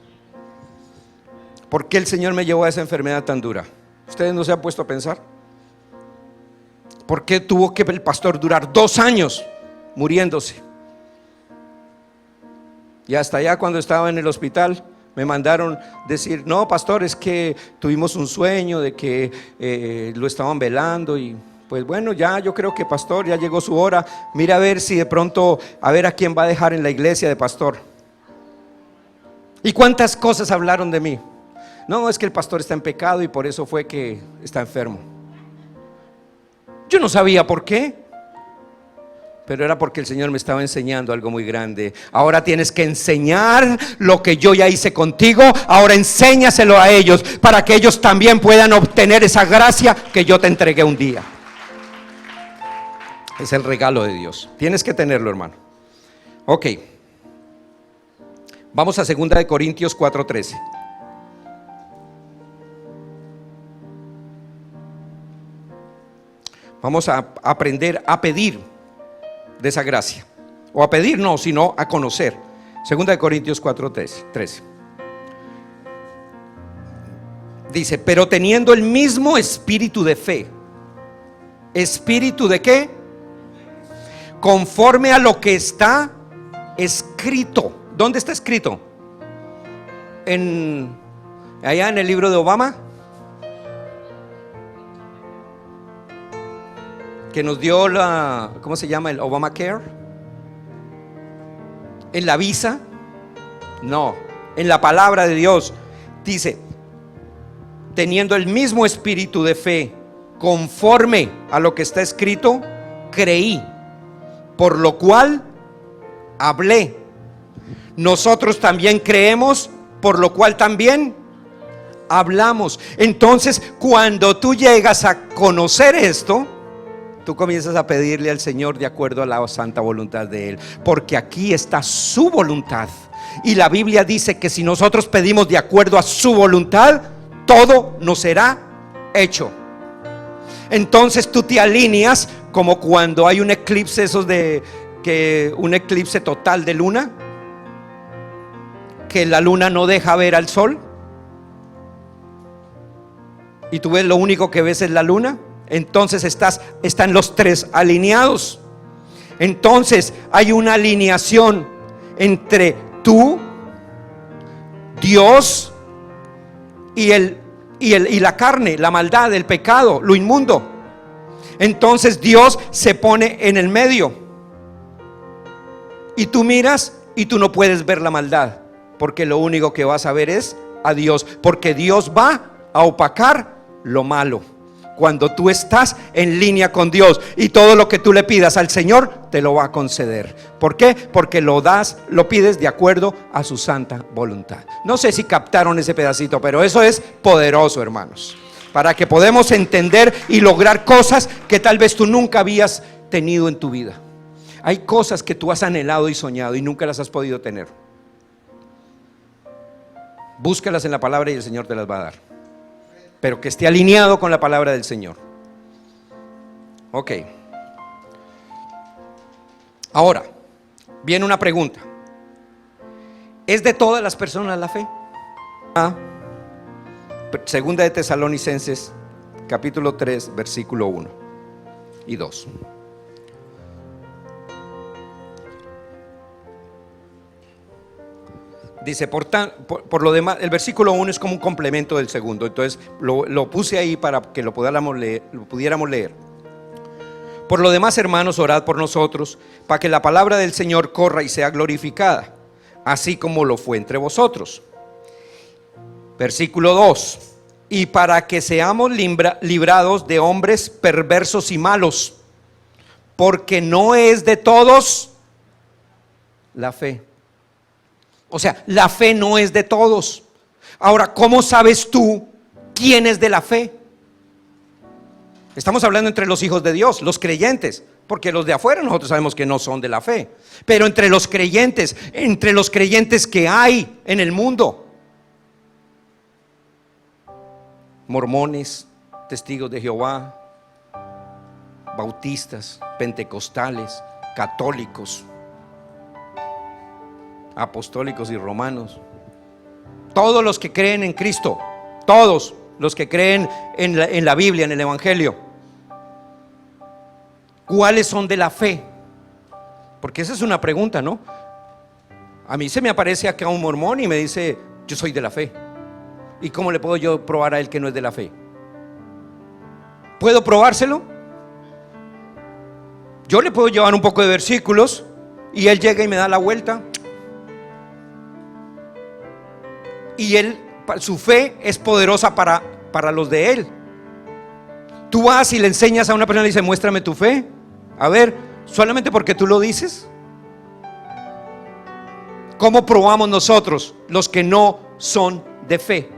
¿Por qué el Señor me llevó a esa enfermedad tan dura? ¿Ustedes no se han puesto a pensar? ¿Por qué tuvo que el pastor durar 2 años muriéndose? Y hasta allá, cuando estaba en el hospital, me mandaron decir: no, pastor, es que tuvimos un sueño de que lo estaban velando. Y pues bueno, ya yo creo que, pastor, ya llegó su hora. Mira a ver si de pronto, a ver a quién va a dejar en la iglesia de pastor. ¿Y cuántas cosas hablaron de mí? No, es que el pastor está en pecado y por eso fue que está enfermo. Yo no sabía por qué, pero era porque el Señor me estaba enseñando algo muy grande. Ahora tienes que enseñar lo que yo ya hice contigo. Ahora enséñaselo a ellos, para que ellos también puedan obtener esa gracia que yo te entregué un día. Es el regalo de Dios. Tienes que tenerlo, hermano. Ok. Vamos a 2 Corintios 4:13. Vamos a aprender a pedir de esa gracia. O a pedir no, sino a conocer. 2 Corintios 4:13. Dice: pero teniendo el mismo espíritu de fe. ¿Espíritu de qué? Conforme a lo que está escrito. ¿Dónde está escrito? Allá en el libro de Obama, que nos dio ¿cómo se llama? El Obamacare. En la visa. No, en la palabra de Dios dice: teniendo el mismo espíritu de fe, conforme a lo que está escrito, creí, por lo cual hablé. Nosotros también creemos, por lo cual también hablamos. Entonces, cuando tú llegas a conocer esto, tú comienzas a pedirle al Señor de acuerdo a la santa voluntad de Él, porque aquí está su voluntad. Y la Biblia dice que si nosotros pedimos de acuerdo a su voluntad, todo nos será hecho. Entonces tú te alineas, como cuando hay un eclipse, esos de que un eclipse total de luna, que la luna no deja ver al sol y tú ves, lo único que ves es la luna. Entonces están los tres alineados. Entonces hay una alineación entre tú, Dios y la carne, la maldad, el pecado, lo inmundo. Entonces Dios se pone en el medio y tú miras y tú no puedes ver la maldad, porque lo único que vas a ver es a Dios, porque Dios va a opacar lo malo. Cuando tú estás en línea con Dios y todo lo que tú le pidas al Señor te lo va a conceder. ¿Por qué? Porque lo pides de acuerdo a su santa voluntad. No sé si captaron ese pedacito, pero eso es poderoso, hermanos, para que podamos entender y lograr cosas que tal vez tú nunca habías tenido en tu vida. Hay cosas que tú has anhelado y soñado y nunca las has podido tener. Búscalas en la palabra y el Señor te las va a dar, pero que esté alineado con la palabra del Señor. Ok. Ahora viene una pregunta: ¿es de todas las personas la fe? Segunda de Tesalonicenses capítulo 3 versículo 1 y 2. Dice, por lo demás, el versículo 1 es como un complemento del segundo. Entonces lo puse ahí para que lo pudiéramos leer. Por lo demás, hermanos, orad por nosotros, para que la palabra del Señor corra y sea glorificada, así como lo fue entre vosotros. Versículo 2. Y para que seamos librados de hombres perversos y malos, porque no es de todos la fe. O sea, la fe no es de todos. Ahora, ¿cómo sabes tú quién es de la fe? Estamos hablando entre los hijos de Dios, los creyentes, porque los de afuera nosotros sabemos que no son de la fe. Pero entre los creyentes que hay en el mundo, mormones, testigos de Jehová, bautistas, pentecostales, católicos, apostólicos y romanos, todos los que creen en Cristo, todos los que creen en la Biblia, en el Evangelio, ¿cuáles son de la fe? Porque esa es una pregunta, ¿no? A mí se me aparece acá un mormón y me dice, yo soy de la fe. ¿Y cómo le puedo yo probar a él que no es de la fe? ¿Puedo probárselo? Yo le puedo llevar un poco de versículos y él llega y me da la vuelta. Y su fe es poderosa para los de él. Tú vas y le enseñas a una persona y le dices, muéstrame tu fe. A ver, solamente porque tú lo dices. ¿Cómo probamos nosotros los que no son de fe?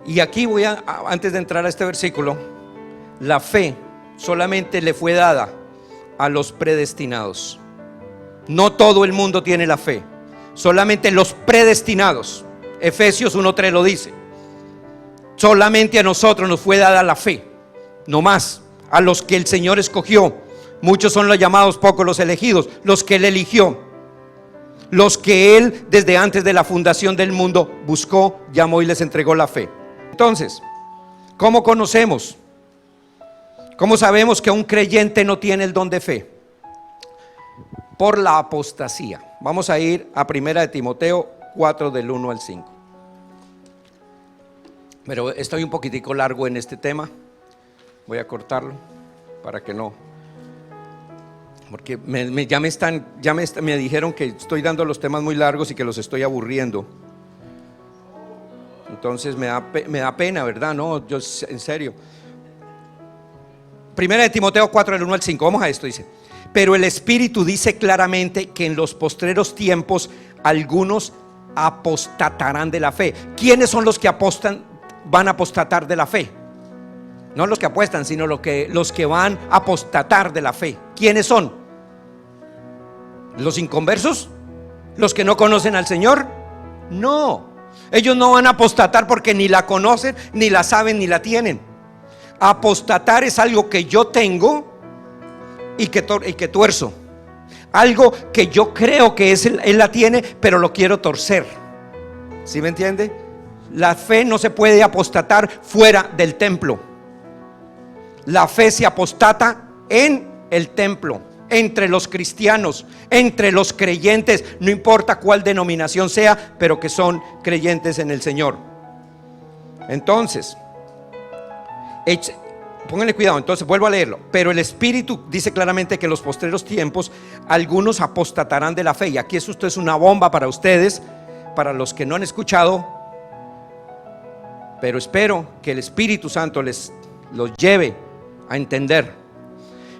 Y aquí antes de entrar a este versículo, la fe solamente le fue dada a los predestinados. No todo el mundo tiene la fe, solamente los predestinados. Efesios 1:3 lo dice. Solamente a nosotros nos fue dada la fe, no más. A los que el Señor escogió, muchos son los llamados, pocos los elegidos. Los que Él eligió, los que Él desde antes de la fundación del mundo buscó, llamó y les entregó la fe. Entonces, ¿cómo conocemos? ¿Cómo sabemos que un creyente no tiene el don de fe? Por la apostasía. Vamos a ir a 1 de Timoteo 4 del 1 al 5. Pero estoy un poquitico largo en este tema. Voy a cortarlo para que no, porque me dijeron que estoy dando los temas muy largos y que los estoy aburriendo. Entonces me da pena, ¿verdad? No, yo en serio. 1 de Timoteo 4 del 1 al 5. Vamos a esto, dice: pero el Espíritu dice claramente que en los postreros tiempos algunos apostatarán de la fe. ¿Quiénes son los que van a apostatar de la fe? No los que apuestan, sino los que van a apostatar de la fe. ¿Quiénes son? ¿Los inconversos? ¿Los que no conocen al Señor? No, ellos no van a apostatar porque ni la conocen, ni la saben, ni la tienen. Apostatar es algo que yo tengo y que tuerzo. Algo que yo creo que él la tiene, pero lo quiero torcer. ¿Sí me entiende? La fe no se puede apostatar fuera del templo. La fe se apostata en el templo, entre los cristianos, entre los creyentes, no importa cuál denominación sea, pero que son creyentes en el Señor. Entonces, pónganle cuidado. Entonces vuelvo a leerlo. Pero el Espíritu dice claramente que en los postreros tiempos algunos apostatarán de la fe. Y aquí esto es una bomba para ustedes, para los que no han escuchado, pero espero que el Espíritu Santo los lleve a entender.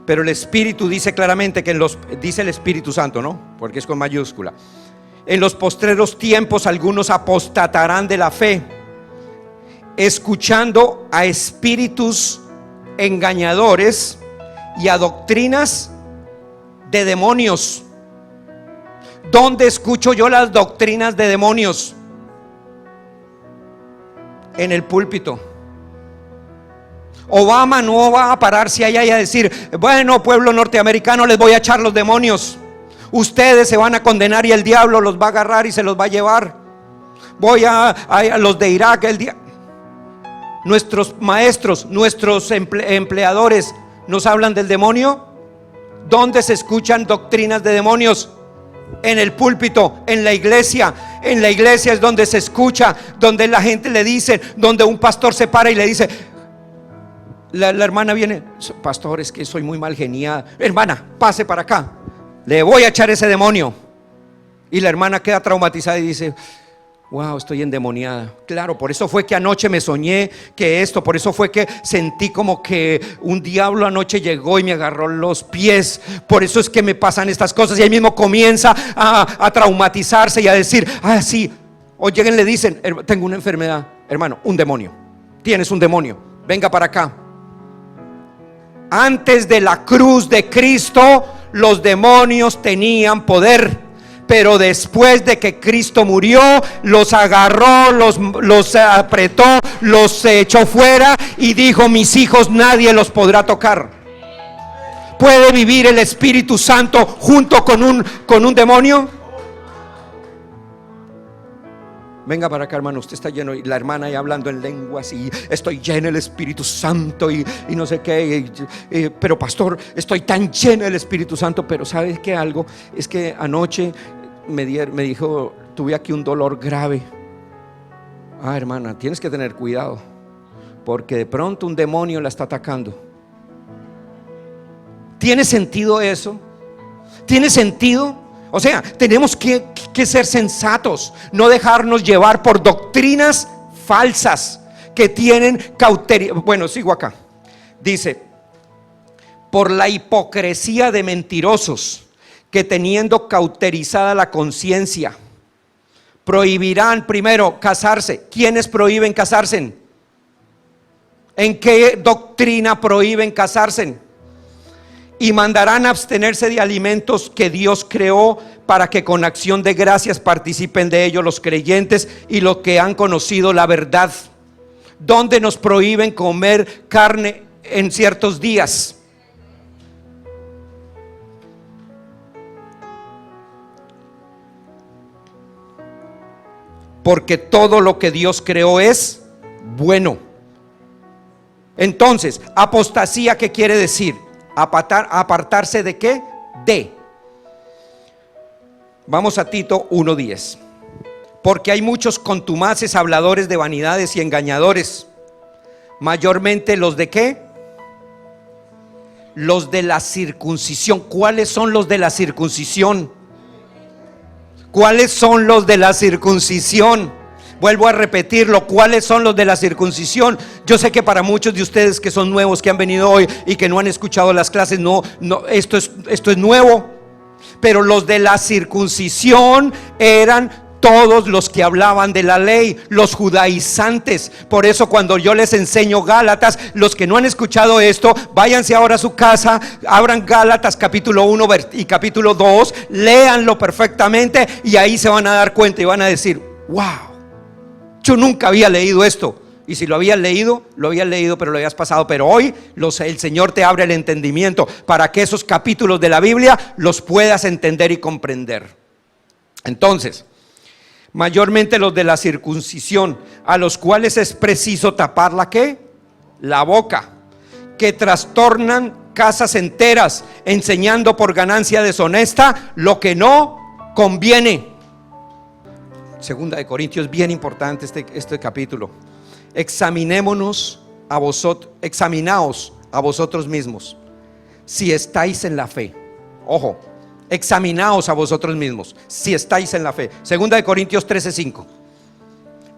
Pero el Espíritu dice claramente que dice el Espíritu Santo, ¿no? Porque es con mayúscula. En los postreros tiempos algunos apostatarán de la fe, escuchando a espíritus engañadores y a doctrinas de demonios. ¿Dónde escucho yo las doctrinas de demonios? En el púlpito. Obama no va a pararse allá y a decir: bueno, pueblo norteamericano, les voy a echar los demonios, ustedes se van a condenar y el diablo los va a agarrar y se los va a llevar. Voy a los de Irak el día. Nuestros maestros, nuestros empleadores nos hablan del demonio. ¿Dónde se escuchan doctrinas de demonios? En el púlpito, en la iglesia. En la iglesia es donde se escucha, donde la gente le dice, donde un pastor se para y le dice, la hermana viene: pastor, es que soy muy mal geniada. Hermana, pase para acá, le voy a echar ese demonio. Y la hermana queda traumatizada y dice: wow, estoy endemoniada. Claro, por eso fue que anoche me soñé que esto, por eso fue que sentí como que un diablo anoche llegó y me agarró los pies, por eso es que me pasan estas cosas. Y ahí mismo comienza a traumatizarse y a decir: ah, sí. O llegan y le dicen: tengo una enfermedad. Hermano, un demonio, tienes un demonio, venga para acá. Antes de la cruz de Cristo, los demonios tenían poder. Pero después de que Cristo murió, los agarró, los apretó, los echó fuera y dijo: mis hijos nadie los podrá tocar. ¿Puede vivir el Espíritu Santo junto con un demonio? Venga para acá, hermano, usted está lleno. Y la hermana ahí hablando en lenguas y estoy lleno del Espíritu Santo y no sé qué. Pero pastor, estoy tan lleno del Espíritu Santo. Pero ¿sabes qué? Algo es que anoche me dijo: tuve aquí un dolor grave. Ah, hermana, tienes que tener cuidado, porque de pronto un demonio la está atacando. ¿Tiene sentido eso? ¿Tiene sentido? O sea, tenemos que ser sensatos, no dejarnos llevar por doctrinas falsas que tienen cautería. Bueno, sigo acá. Dice: por la hipocresía de mentirosos, que teniendo cauterizada la conciencia, prohibirán primero casarse. ¿Quiénes prohíben casarse? ¿En qué doctrina prohíben casarse? Y mandarán abstenerse de alimentos que Dios creó, para que con acción de gracias participen de ellos los creyentes y los que han conocido la verdad. ¿Dónde nos prohíben comer carne en ciertos días? Porque todo lo que Dios creó es bueno. Entonces, apostasía, ¿qué quiere decir? Apartarse de qué? Vamos a Tito 1:10. Porque hay muchos contumaces, habladores de vanidades y engañadores, mayormente los de qué? Los de la circuncisión. ¿Cuáles son los de la circuncisión? ¿Cuáles son los de la circuncisión? Vuelvo a repetirlo: ¿cuáles son los de la circuncisión? Yo sé que para muchos de ustedes que son nuevos, que han venido hoy y que no han escuchado las clases, esto es nuevo. Pero los de la circuncisión eran todos los que hablaban de la ley, los judaizantes. Por eso cuando yo les enseño Gálatas, los que no han escuchado esto, váyanse ahora a su casa, abran Gálatas capítulo 1 y capítulo 2, léanlo perfectamente y ahí se van a dar cuenta y van a decir: wow, yo nunca había leído esto. Y si lo habías leído, pero lo habías pasado. Pero hoy el Señor te abre el entendimiento para que esos capítulos de la Biblia los puedas entender y comprender. Entonces, mayormente los de la circuncisión, a los cuales es preciso tapar ¿la qué? La boca, que trastornan casas enteras, enseñando por ganancia deshonesta lo que no conviene. Segunda de Corintios, bien importante este capítulo. Examinaos a vosotros mismos si estáis en la fe. Ojo, examinaos a vosotros mismos si estáis en la fe. Segunda de Corintios 13:5.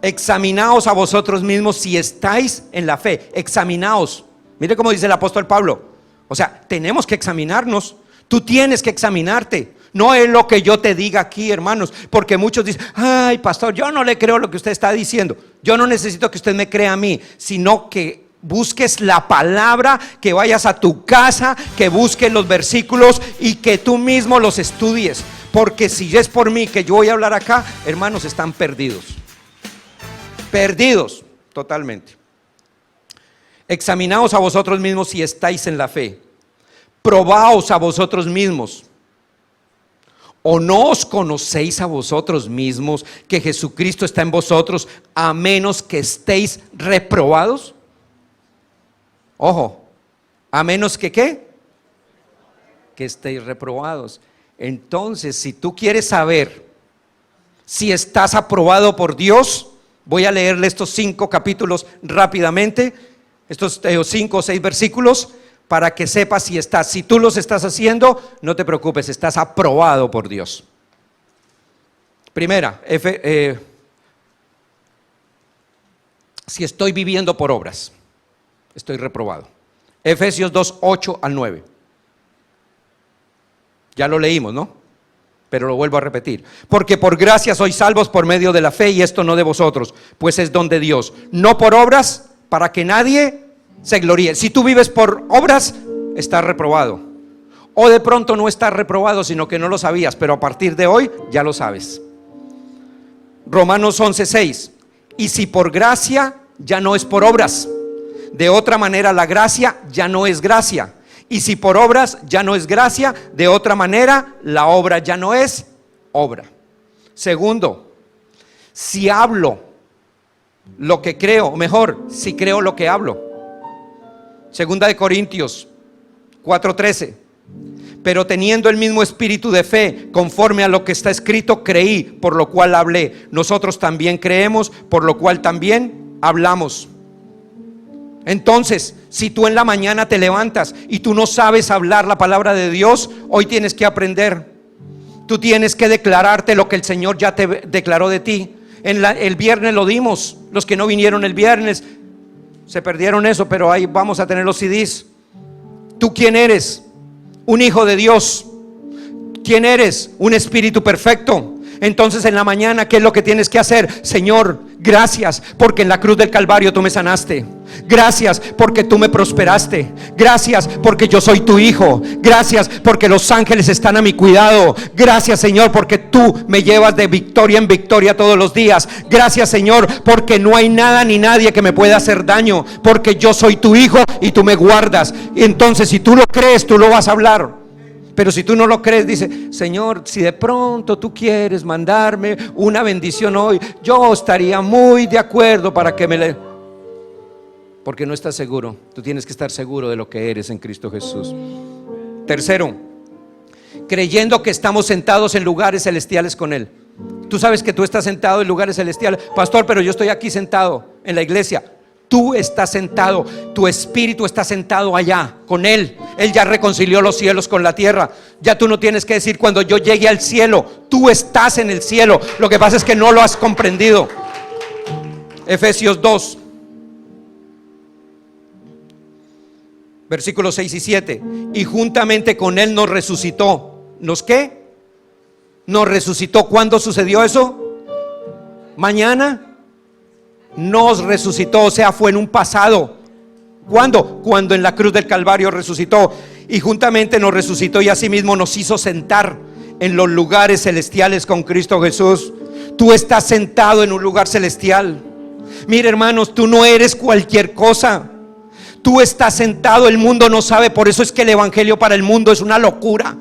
Examinaos a vosotros mismos si estáis en la fe. Examinaos. Mire cómo dice el apóstol Pablo. O sea, tenemos que examinarnos. Tú tienes que examinarte. No es lo que yo te diga aquí, hermanos, porque muchos dicen: ay, pastor, yo no le creo lo que usted está diciendo. Yo no necesito que usted me crea a mí, sino que busques la palabra, que vayas a tu casa, que busques los versículos y que tú mismo los estudies. Porque si es por mí que yo voy a hablar acá, hermanos, están perdidos. Perdidos totalmente. Examinaos a vosotros mismos si estáis en la fe. Probaos a vosotros mismos. ¿O no os conocéis a vosotros mismos que Jesucristo está en vosotros, a menos que estéis reprobados? Ojo, a menos que ¿qué? Que estéis reprobados. Entonces, si tú quieres saber si estás aprobado por Dios, voy a leerle estos 5 capítulos rápidamente, estos 5 o 6 versículos, para que sepas si estás. Si tú los estás haciendo, no te preocupes, estás aprobado por Dios. Primera, si estoy viviendo por obras, estoy reprobado. Efesios 2, 8 al 9. Ya lo leímos, ¿no? Pero lo vuelvo a repetir. Porque por gracia sois salvos por medio de la fe, y esto no de vosotros, pues es don de Dios, no por obras, para que nadie se gloríe. Si tú vives por obras, estás reprobado. O de pronto no estás reprobado, sino que no lo sabías, pero a partir de hoy ya lo sabes. Romanos 11:6. Y si por gracia, ya no es por obras. De otra manera la gracia ya no es gracia. Y si por obras ya no es gracia, de otra manera la obra ya no es obra. Segundo, si hablo lo que creo, mejor, si creo lo que hablo. Segunda de Corintios 4:13. Pero teniendo el mismo espíritu de fe, conforme a lo que está escrito, creí, por lo cual hablé. Nosotros también creemos, por lo cual también hablamos. Entonces, si tú en la mañana te levantas y tú no sabes hablar la palabra de Dios, hoy tienes que aprender. Tú tienes que declararte lo que el Señor ya te declaró de ti. El viernes lo dimos. Los que no vinieron el viernes se perdieron eso, pero ahí vamos a tener los CDs. ¿Tú quién eres? Un hijo de Dios. ¿Quién eres? Un espíritu perfecto. Entonces en la mañana, ¿qué es lo que tienes que hacer? Señor, gracias porque en la cruz del Calvario tú me sanaste. Gracias porque tú me prosperaste. Gracias porque yo soy tu hijo. Gracias porque los ángeles están a mi cuidado. Gracias, Señor, porque tú me llevas de victoria en victoria todos los días. Gracias, Señor, porque no hay nada ni nadie que me pueda hacer daño, porque yo soy tu hijo y tú me guardas. Y entonces, si tú lo crees, tú lo vas a hablar. Pero si tú no lo crees, dice: Señor, si de pronto tú quieres mandarme una bendición hoy, yo estaría muy de acuerdo para que me le... Porque no estás seguro. Tú tienes que estar seguro de lo que eres en Cristo Jesús. Tercero, creyendo que estamos sentados en lugares celestiales con Él. Tú sabes que tú estás sentado en lugares celestiales. Pastor, pero yo estoy aquí sentado en la iglesia. Tú estás sentado, tu espíritu está sentado allá con Él. Él ya reconcilió los cielos con la tierra. Ya tú no tienes que decir: cuando yo llegue al cielo. Tú estás en el cielo. Lo que pasa es que no lo has comprendido. Efesios 2, versículos 6 y 7. Y juntamente con Él nos resucitó. ¿Nos qué? Nos resucitó. ¿Cuándo sucedió eso? Mañana. Nos resucitó, o sea, fue en un pasado. ¿Cuándo? Cuando en la cruz del Calvario resucitó. Y juntamente nos resucitó y asimismo nos hizo sentar en los lugares celestiales con Cristo Jesús. Tú estás sentado en un lugar celestial. Mire, hermanos, tú no eres cualquier cosa. Tú estás sentado, el mundo no sabe, por eso es que el evangelio para el mundo es una locura.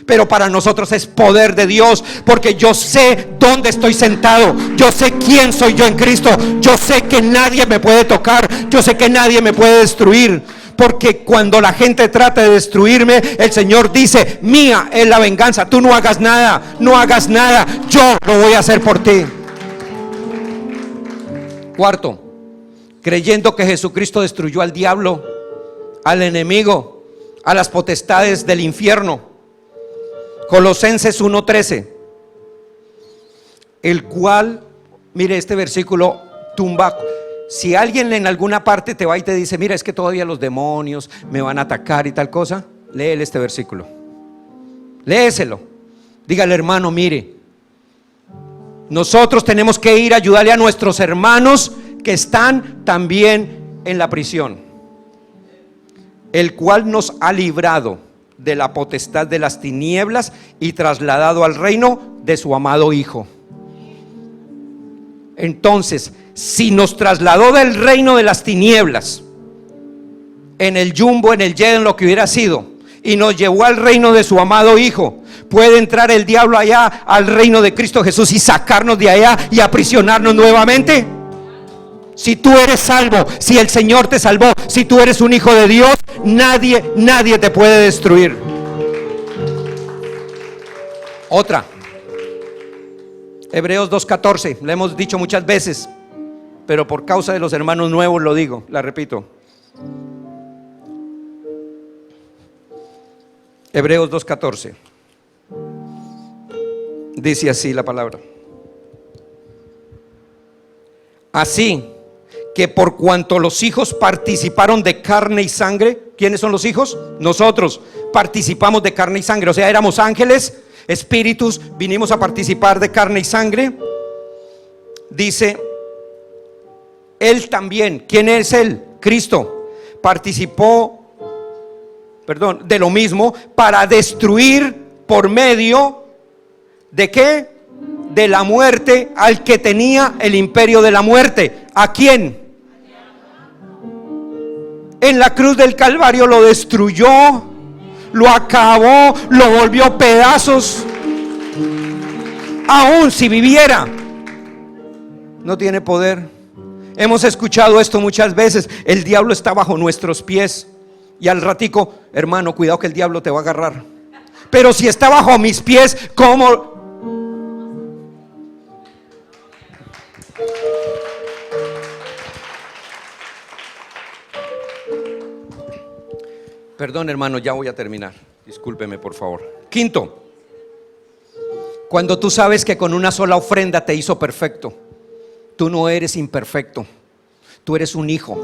Pero para nosotros es poder de Dios, porque yo sé dónde estoy sentado, yo sé quién soy yo en Cristo, yo sé que nadie me puede tocar, yo sé que nadie me puede destruir. Porque cuando la gente trata de destruirme, el Señor dice: mía es la venganza, tú no hagas nada, no hagas nada, yo lo voy a hacer por ti. Cuarto, creyendo que Jesucristo destruyó al diablo, al enemigo, a las potestades del infierno. Colosenses 1:13, el cual, mire, este versículo tumba. Si alguien en alguna parte te va y te dice: mira, es que todavía los demonios me van a atacar y tal cosa, léele este versículo, léeselo, dígale: hermano, mire, nosotros tenemos que ir a ayudarle a nuestros hermanos que están también en la prisión, el cual nos ha librado de la potestad de las tinieblas y trasladado al reino de su amado Hijo. Entonces, si nos trasladó del reino de las tinieblas, en el Jumbo, en el Jet, en lo que hubiera sido, y nos llevó al reino de su amado Hijo, ¿puede entrar el diablo allá al reino de Cristo Jesús y sacarnos de allá y aprisionarnos nuevamente? Si tú eres salvo, si el Señor te salvó, si tú eres un hijo de Dios, nadie te puede destruir. Otra, Hebreos 2:14, la hemos dicho muchas veces, pero por causa de los hermanos nuevos lo digo, la repito. Hebreos 2:14, dice así la palabra: así que por cuanto los hijos participaron de carne y sangre. ¿Quiénes son los hijos? Nosotros participamos de carne y sangre, o sea, éramos ángeles, espíritus, vinimos a participar de carne y sangre. Dice, Él también, ¿quién es Él? Cristo, participó, de lo mismo, para destruir por medio ¿de qué? De la muerte al que tenía el imperio de la muerte. ¿A quién? En la cruz del Calvario lo destruyó, lo acabó, lo volvió pedazos. Aún si viviera, no tiene poder. Hemos escuchado esto muchas veces: el diablo está bajo nuestros pies. Y al ratico, hermano, cuidado que el diablo te va a agarrar. Pero si está bajo mis pies, ¿cómo? Perdón, hermano, ya voy a terminar. Discúlpeme, por favor. Quinto, cuando tú sabes que con una sola ofrenda te hizo perfecto. Tú no eres imperfecto, tú eres un hijo.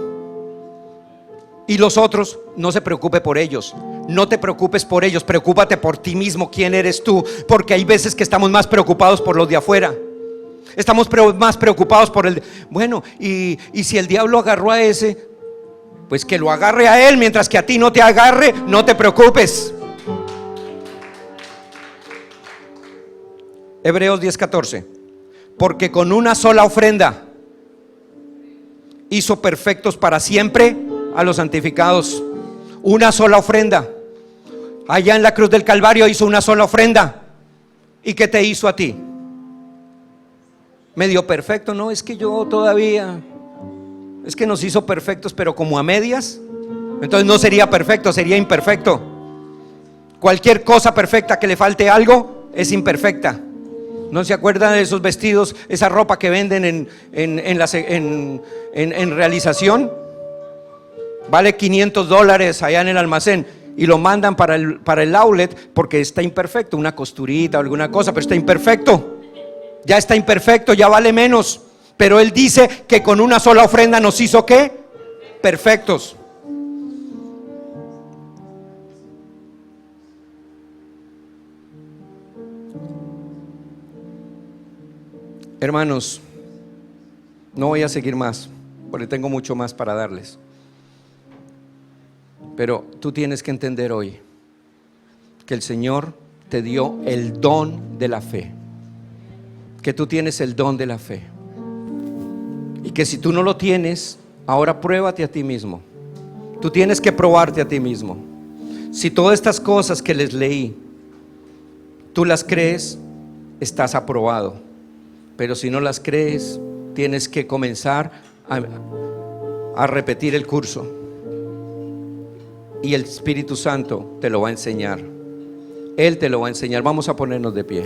Y los otros, no se preocupe por ellos, no te preocupes por ellos, preocúpate por ti mismo. ¿Quién eres tú? Porque hay veces que estamos más preocupados por los de afuera. Estamos más preocupados por el... Bueno, y si el diablo agarró a ese, pues que lo agarre a él, mientras que a ti no te agarre, no te preocupes. Hebreos 10:14, porque con una sola ofrenda hizo perfectos para siempre a los santificados. Una sola ofrenda. Allá en la cruz del Calvario hizo una sola ofrenda. ¿Y qué te hizo a ti? Medio perfecto. No, es que yo todavía, es que nos hizo perfectos, pero como a medias. Entonces no sería perfecto, sería imperfecto. Cualquier cosa perfecta que le falte algo es imperfecta. ¿No se acuerdan de esos vestidos, esa ropa que venden en realización? Vale $500 allá en el almacén y lo mandan para el outlet porque está imperfecto, una costurita o alguna cosa, pero está imperfecto. Ya está imperfecto, ya vale menos. Pero Él dice que con una sola ofrenda nos hizo ¿qué? Perfectos. Hermanos, no voy a seguir más porque tengo mucho más para darles. Pero tú tienes que entender hoy que el Señor te dio el don de la fe. Que tú tienes el don de la fe. Y que si tú no lo tienes, ahora pruébate a ti mismo. Tú tienes que probarte a ti mismo. Si todas estas cosas que les leí, tú las crees, estás aprobado. Pero si no las crees, tienes que comenzar a repetir el curso. Y el Espíritu Santo te lo va a enseñar. Él te lo va a enseñar. Vamos a ponernos de pie.